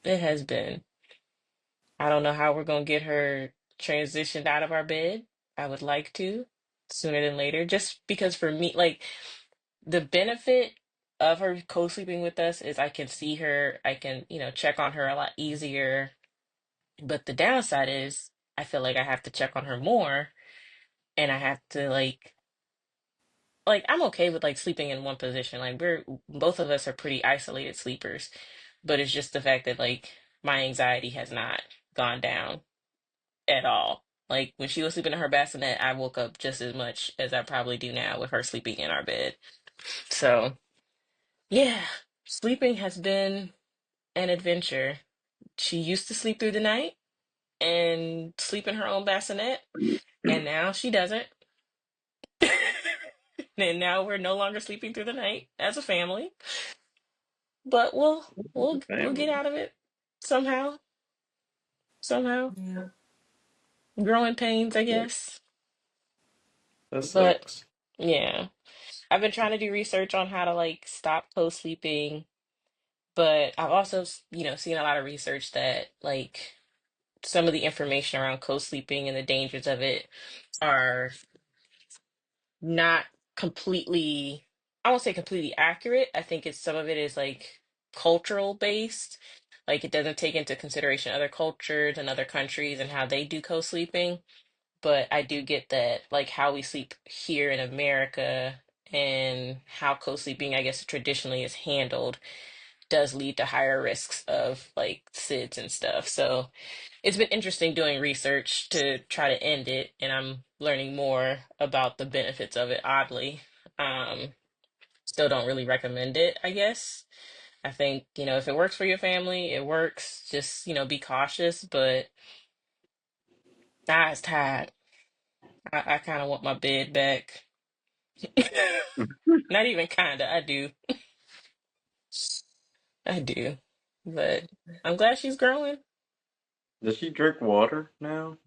it has been. I don't know how we're gonna get her transitioned out of our bed. I would like to sooner than later, just because for me, like the benefit of her co-sleeping with us is I can see her, I can, check on her a lot easier. But the downside is I feel like I have to check on her more and I have to like I'm okay with like sleeping in one position. Like we're both of us are pretty isolated sleepers, but it's just the fact that like my anxiety has not gone down at all. Like when she was sleeping in her bassinet, I woke up just as much as I probably do now with her sleeping in our bed. So Yeah, sleeping has been an adventure. She used to sleep through the night and sleep in her own bassinet, and now she doesn't. And now we're no longer sleeping through the night as a family, but we'll get Family. out of it somehow, somehow. Yeah. Growing pains, I That guess. that But sucks. yeah, I've been trying to do research on how to like stop co-sleeping, but I've also, seen a lot of research that like some of the information around co-sleeping and the dangers of it are not completely, I won't say completely accurate. I think some of it is like cultural based. Like it doesn't take into consideration other cultures and other countries and how they do co-sleeping. But I do get that like how we sleep here in America and how co-sleeping, I guess, traditionally is handled does lead to higher risks of like SIDS and stuff. So it's been interesting doing research to try to end it, and I'm learning more about the benefits of it, oddly. Um, Still don't really recommend it, I guess. I think, if it works for your family, it works. Just, be cautious, but eyes tired. I kind of want my bed back. Not even kinda, I do. I do. But I'm glad she's growing. Does she drink water now?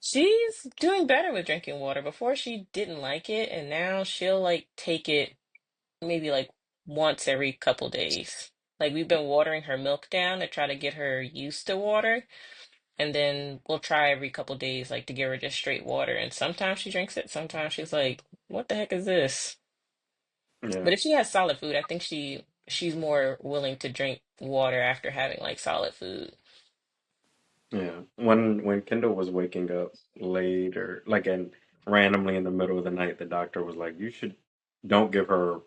She's doing better with drinking water. Before she didn't like it, and now she'll like take it maybe like once every couple days. Like we've been watering her milk down to try to get her used to water, and then we'll try every couple days like to give her just straight water. And sometimes she drinks it, sometimes she's like, "What the heck is this?" Yeah. But if she has solid food, I think she's more willing to drink water after having like solid food. Yeah. When Kendall was waking up late or like and randomly in the middle of the night, the doctor was like, "You should don't give her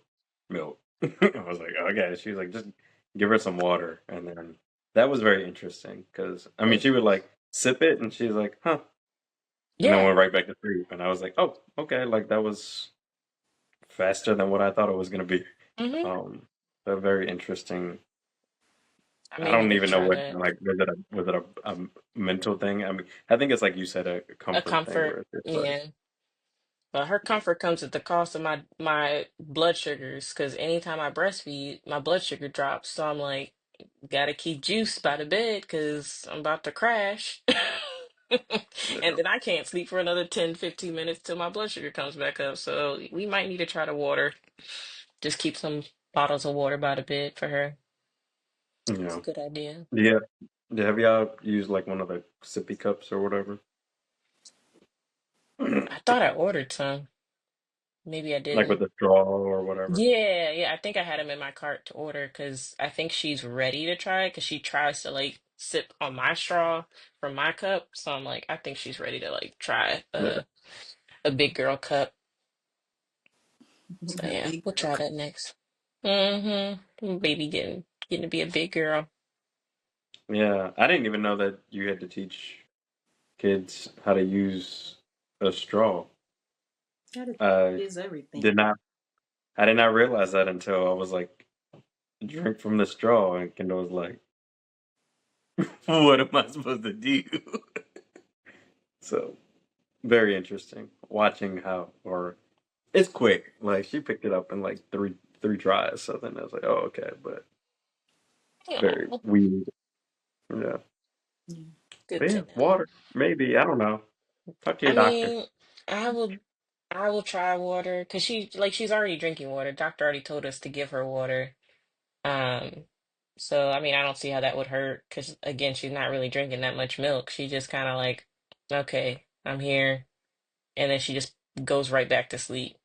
milk." I was like, "Okay." She was like, "Just give her some water." And then that was very interesting because I mean, Hmm. she would like sip it and she's like, "Huh," and then Yeah. went right back to sleep. And I was like, "Oh, okay." Like that was faster than what I thought it was gonna be. Hmm. Um, a very interesting. I I may need don't to even know try what that. like was it a mental thing? I mean, I think it's like you said a A comfort thing comfort. where it's just like Yeah. But her comfort comes at the cost of my blood sugars, because anytime I breastfeed, my blood sugar drops. So I'm like, gotta keep juice by the bed because I'm about to crash. And yeah, then I can't sleep for another 10, 15 minutes till my blood sugar comes back up. So we might need to try to water. Just keep some bottles of water by the bed for her. you It's a know. good idea. Yeah. Have y'all used like one of the sippy cups or whatever? I thought I ordered some. Maybe I Like with didn't. a straw or whatever? Yeah, yeah, I think I had them in my cart to order because I think she's ready to try it because she tries to like sip on my straw from my cup. So I'm like, I think she's ready to like try Yeah. a big girl cup. So A yeah, big we'll girl. try that next. Mm-hmm. Baby getting to be a big girl. Yeah. I didn't even know that you had to teach kids how to use a straw. Gotta teach I kids everything. did not I did not realize that until I was like drink from the straw and Kendall was like, what am I supposed to do? So very interesting watching how or it's quick. Like she picked it up in like three tries. So then I was like, oh okay, but very Oh, weird. Yeah. Yeah. good But to yeah, know. water. Maybe. I don't know. Talk to I your doctor. mean, I will I will try water because she's already drinking water. Doctor already told us to give her water. Um, so I mean, I don't see how that would hurt because again, she's not really drinking that much milk. She just kind of like, okay, I'm here, and then she just goes right back to sleep.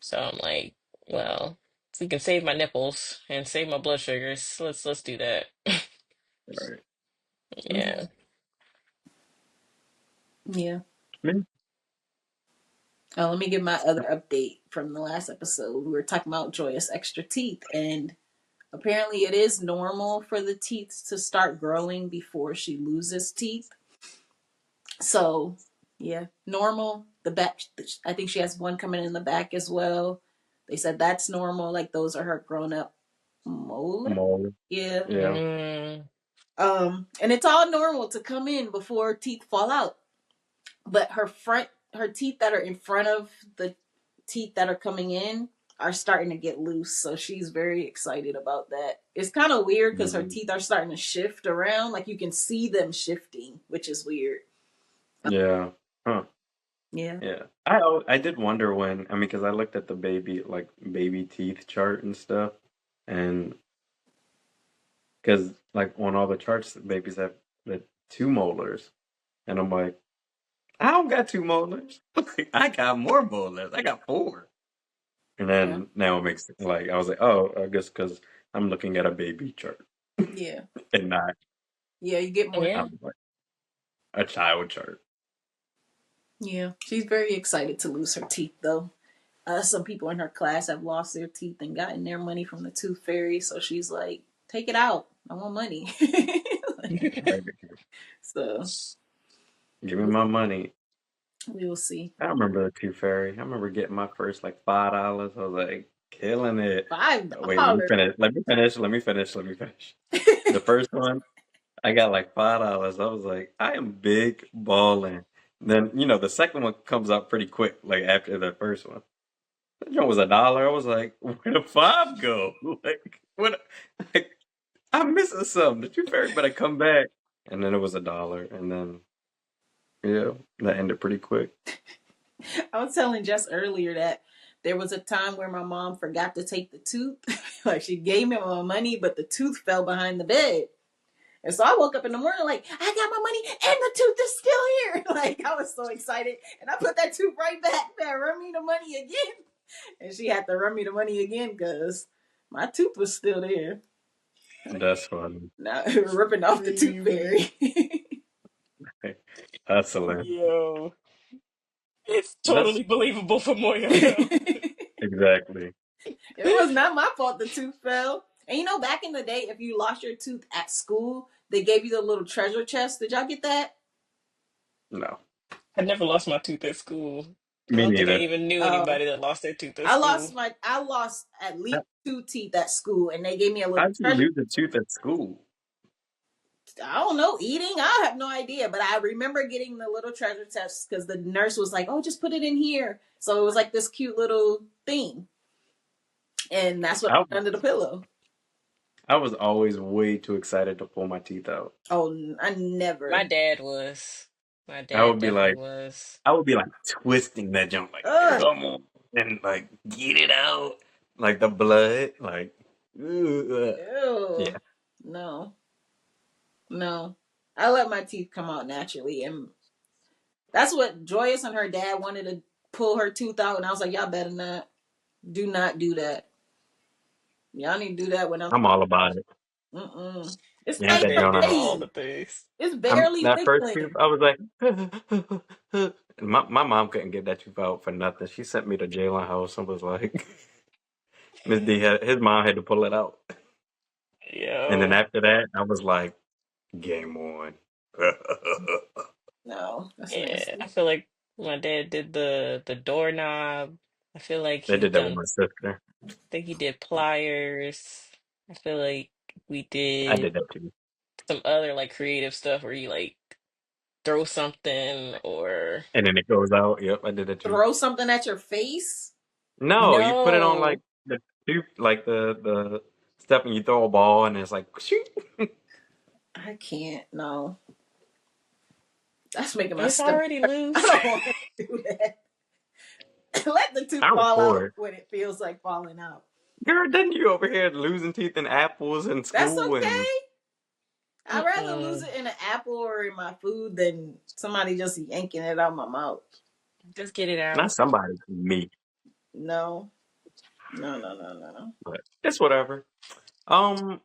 So I'm like, well, if we can save my nipples and save my blood sugars, let's do that. All Yeah. Yeah. right. Let me give my other update from the last episode. We were talking about Joyous extra teeth, and apparently it is normal for the teeth to start growing before she loses teeth. So, yeah, normal. The back, I think she has one coming in the back as well. They said that's normal. Like those are her grown up molars. Molar. Yeah. Yeah. Mm. And it's all normal to come in before teeth fall out. But her teeth that are in front of the teeth that are coming in are starting to get loose. So she's very excited about that. It's kind of weird because her Mhm. teeth are starting to shift around. Like you can see them shifting, which is weird. Yeah. Huh. Yeah. Yeah. I did wonder when, I mean, because I looked at the baby teeth chart and stuff, and because like on all the charts, babies have the two molars, and I'm like, I don't got two molars. Like, I got more molars. I got four. And Yeah. then now it makes like I was like, oh, I guess because I'm looking at a baby chart Yeah. and not Yeah. You get more. Yeah. like a child chart. Yeah. She's very excited to lose her teeth, though. Some people in her class have lost their teeth and gotten their money from the tooth fairy. So she's like, take it out. I want money. Like, So give me my money. we will see. I remember the Tooth Fairy. I remember getting my first like $5. I was like killing it. $5. Oh, wait, let me finish. Let me finish. Let me finish. Let me finish. The first one, I got like $5. I was like, I am big balling. Then the second one comes out pretty quick, like after the first one. That joint was $1. I was like, where the five go? Like what? Like, I'm missing something. The Tooth Fairy better come back. And then it was $1, and then yeah, that ended pretty quick. I was telling Jess earlier that there was a time where my mom forgot to take the tooth. Like she gave me my money, but the tooth fell behind the bed. And so I woke up in the morning like, I got my money and the tooth is still here. Like I was so excited. And I put that tooth right back there, run me the money again. And she had to run me the money again because my tooth was still there. That's funny. Now ripping off the tooth fairy. Hustling. Yo, it's That's totally believable for Moyo though. exactly. It was not my fault the tooth fell. And back in the day, if you lost your tooth at school, they gave you the little treasure chest. Did y'all get that? No, I never lost my tooth at school. I me don't think I neither. even knew Oh, anybody that lost their tooth at I school. lost at least How- 2 teeth at school, and they gave me a little How'd you treasure. lose a tooth at school? I don't know, eating. I have no idea, but I remember getting the little treasure chest because the nurse was like, "Oh, just put it in here." So it was like this cute little thing, and that's what I I put under the pillow. I was always way too excited to pull my teeth out. Oh, I My never. dad was. My I dad would be definitely like, was. I would be like twisting that junk, like, Ugh. come on, and like get it out, like the blood, like, ugh. Ew. Yeah. No. No. I let my teeth come out naturally. And that's what Joyous and her dad wanted to pull her tooth out. And I was like, y'all better not. Do not do that. Y'all need to do that when I'm. I'm all about it. Mm-mm. It's Yank My ain't that dad joint did out. all hurting. the things. It's I'm barely that first tooth. wiggling. I was like, my mom couldn't get that tooth out for nothing. She sent me to Jalen house and was like, Miss D his mom had to pull it out. And then Yo. after that, I was like, game on. No, that's Yeah, I nasty. feel like my dad did the doorknob. I feel like They he's did that with done, my sister. I think he did pliers. I feel like we I did did that too. some other like creative stuff where you like throw something or And then it goes out. Yep, I did that too. Throw something at your face? No, you put it on like no. the tooth, like the step, and you throw a ball, and it's like, shoot. I can't. No. That's making my It's stomach already hurt. I loose. don't want to do that. Let the tooth I was fall for out it. when it feels like falling out. Girl, didn't you over here losing teeth in apples in That's school and okay. I'd rather lose Mm-mm. it in an apple or in my food than somebody just yanking it out my mouth. Just get it not out. somebody, me. No. No, no, no, no, But it's whatever. Um,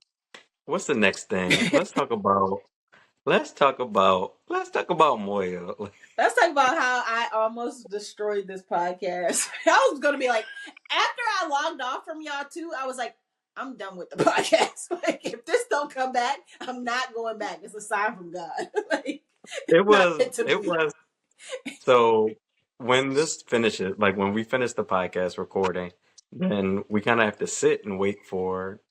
what's the next thing? no. Let's talk about Moya. Let's talk about how I almost destroyed this podcast. I was gonna be like, after I logged off from y'all too, I was like, I'm done with the podcast. Like, if this don't come back, I'm not going back. It's a sign from God. Like, it's It not was meant to it be. was so when this finishes, like when we finish the podcast recording, then we kind of have to sit and wait for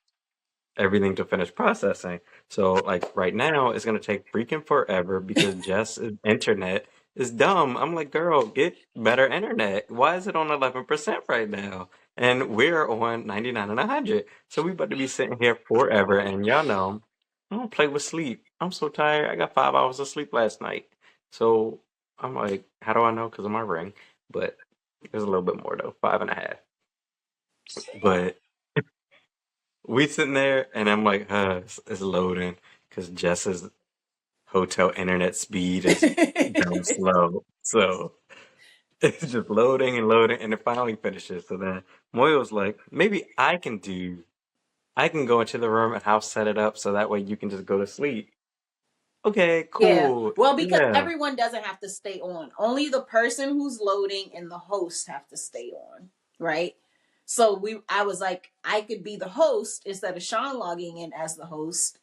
everything to finish processing. So like right now, it's gonna take freaking forever because Jess's internet is dumb. I'm like, girl, get better internet. Why is it on 11% right now? And we're on 99 and 100. So we about to be sitting here forever. And y'all know, I don't play with sleep. I'm so tired. I got 5 hours of sleep last night. So I'm like, how do I know? Because of my ring. But it was a little bit more though, 5.5. But we sitting there, and I'm like, it's loading because Jess's hotel internet speed is dumb slow. So it's just loading and loading, and it finally finishes. So then Moyo's like, maybe I can go into the room and I'll set it up so that way you can just go to sleep. Okay, Yeah. cool. Well, because Yeah. everyone doesn't have to stay on. Only the person who's loading and the host have to stay on, right? So I was like, I could be the host instead of Sean logging in as the host,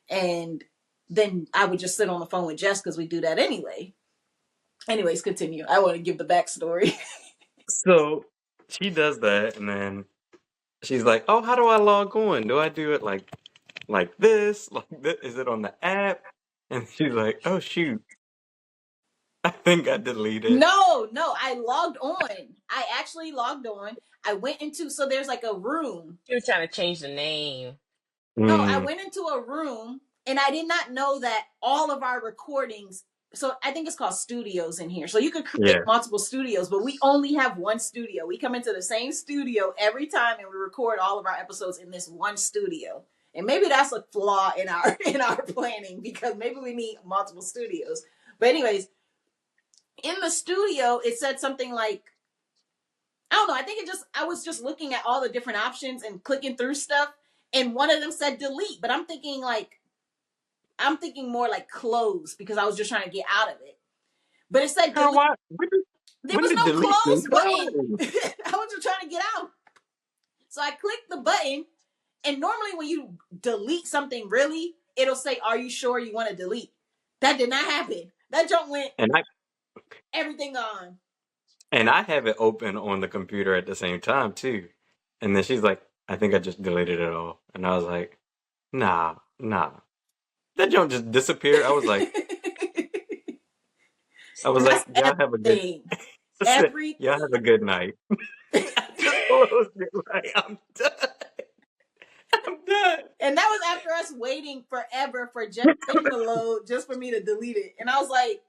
and then I would just sit on the phone with Jess because we do that anyway. Anyways, continue. I want to give the backstory. So she does that, and then she's like, oh, how do I log on? Do I do it like this? Like this? Is it on the app? And she's like, oh shoot. I think I deleted. No, I logged on. I actually logged on. I went into, so there's like a room. You're trying to change the name. No, I Mm, went into a room and I did not know that all of our recordings, so I think it's called studios in here. So you could create yeah. multiple studios, but we only have one studio. We come into the same studio every time and we record all of our episodes in this one studio. And maybe that's a flaw in our in our planning because maybe we need multiple studios. But anyways, in the studio, it said something like, I don't know. I think I was just looking at all the different options and clicking through stuff. And one of them said delete, but I'm thinking more like close because I was just trying to get out of it. But it said Girl, delete. why? There When was did no delete close mean button. close? I was just trying to get out. So I clicked the button. And normally when you delete something really, it'll say, are you sure you want to delete? That did not happen. That jump went And everything on. I have it open on the computer at the same time too. And then she's like, I think I just deleted it all. And I was like, nah. That junk just disappeared. I was like, That's y'all have a good everything. I said, y'all Everything. have a good night. I just closed it like I'm done. I'm done. And that was after us waiting forever for just thing to load, just for me to delete it. And I was like,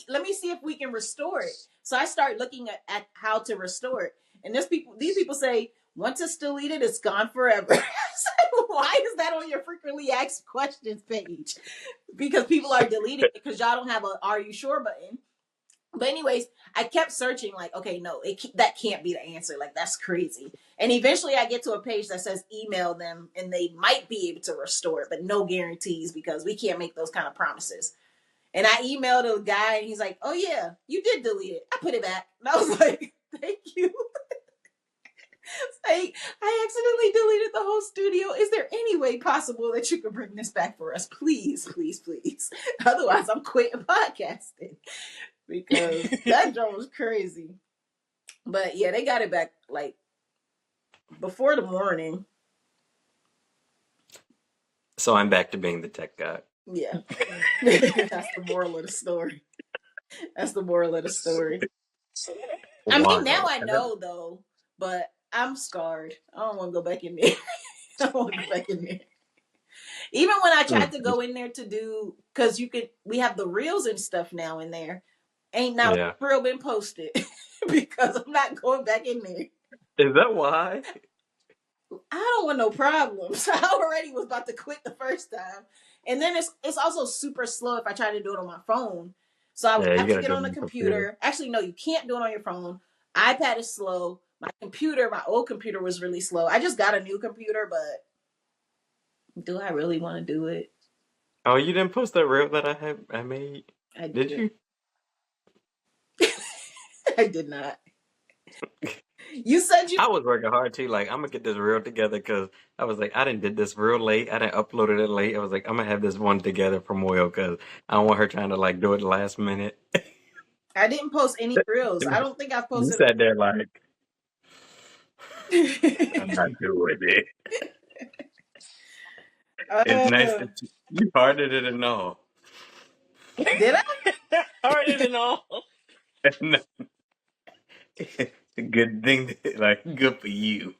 let me see if we can restore it. So I start looking at how to restore it. And these people say, once it's deleted, it's gone forever. So why is that on your frequently asked questions page? Because people are deleting it because y'all don't have a "Are you sure" button. But anyways, I kept searching, like, okay, no, that can't be the answer. Like, that's crazy. And eventually I get to a page that says email them and they might be able to restore it, but no guarantees because we can't make those kind of promises. And I emailed a guy and he's like, oh yeah, you did delete it. I put it back. And I was like, thank you. I accidentally deleted the whole studio. Is there any way possible that you could bring this back for us? Please, please, please. Otherwise, I'm quitting podcasting because that joke was crazy. But yeah, they got it back like before the morning. So I'm back to being the tech guy. Yeah. That's the moral of the story. That's the moral of the story. I mean, now Wild. I know though, but I'm scarred. I don't want to go back in there. I don't want to go back in there. Even when I tried to go in there to do, because we have the reels and stuff now in there. Ain't not Yeah. a reel been posted because I'm not going back in there. Is that why? I don't want no problems. I already was about to quit the first time. And then it's also super slow if I try to do it on my phone. So I would Yeah, you have to gotta get do it on the on the computer. computer. Actually, no, you can't do it on your phone. iPad is slow. My old computer was really slow. I just got a new computer, but do I really want to do it? Oh, you didn't post that reel that I made? I Did didn't. you? I did not. You said you I was working hard too. Like, I'm gonna get this reel together because I was like, I didn't did this real late. I didn't uploaded it late. I was like, I'm gonna have this one together for Moyo because I don't want her trying to like do it last minute. I didn't post any reels. I don't think I've You posted. sat there like, I'm not doing it. It's nice uh, that you hearted it and all. did Harder than all. It's a good thing, like, good for you.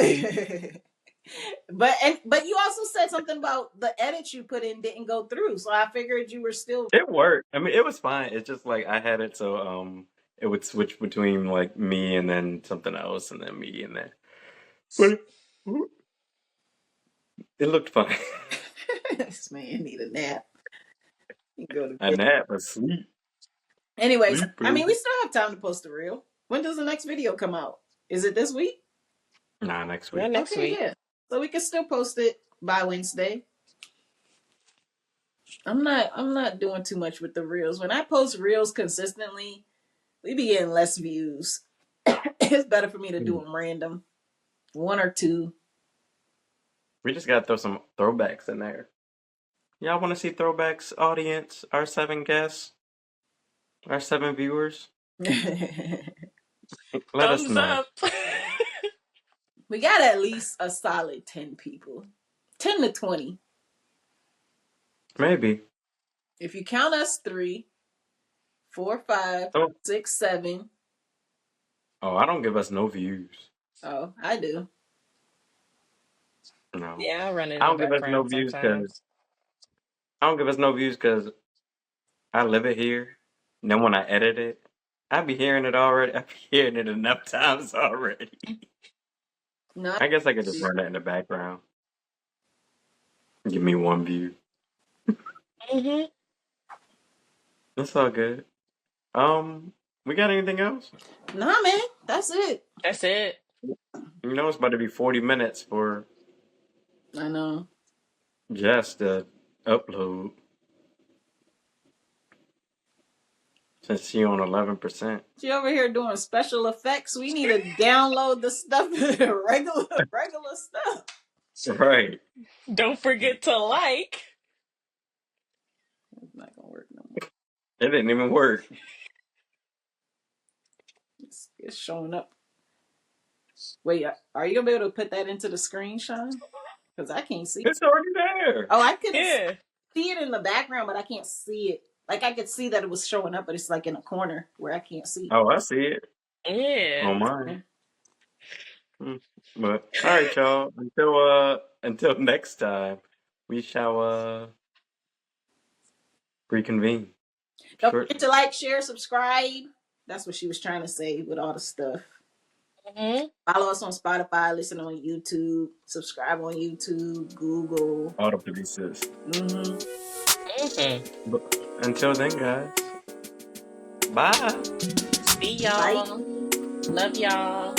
I? But you also said something about the edits you put in didn't go through, so I figured you were still. It worked. I mean, it was fine. It's just like I had it so it would switch between like me and then something else and then me and then. But it looked fine. This man need a nap. He go to A bed. nap, a sleep, Anyways, I sleeper. mean, we still have time to post a reel. When does the next video come out? Is it this week? Nah, next Not week. next Okay, week. yeah. So we can still post it by Wednesday. I'm not doing too much with the reels. When I post reels consistently, we be getting less views. It's better for me to do them random. One or two. We just gotta throw some throwbacks in there. Y'all want to see throwbacks, audience? Our 7 guests, our 7 viewers. Let us Thumbs know. up. We got at least a solid 10 people. 10 to 20. Maybe. If you count us 3, 4, 5, Oh, 6, 7. oh, I don't give us no views. Oh, I do. No, Yeah, I run it I in the don't give us no background views because sometimes. I don't give us no views because I live it here. And then when I edit it, I be hearing it already. I be hearing it enough times already. Not I guess I could just run it in the background. Give me 1 view. Hmm. That's all good. We got anything else? Nah, man. That's it. That's it. You know, it's about to be 40 minutes for I know. just the upload since she on 11%. She over here doing special effects. We need to download the stuff, regular stuff. Right. Don't forget to like. It's not gonna work no more. It didn't even work. It's showing up. Wait, are you gonna be able to put that into the screen, Sean? Because I can't see. It's already there. Oh, I could Yeah. see it in the background, but I can't see it. Like I could see that it was showing up, but it's like in a corner where I can't see. Oh, I see it Yeah. on mine. But all right, y'all. Until next time, we shall reconvene Don't forget shortly. to like, share, subscribe. That's what she was trying to say with all the stuff. Hmm. Follow us on Spotify, listen on YouTube, subscribe on YouTube, Google. All the places. Mm-hmm. Hmm. But until then, guys. Bye. See Bye. y'all. Love y'all.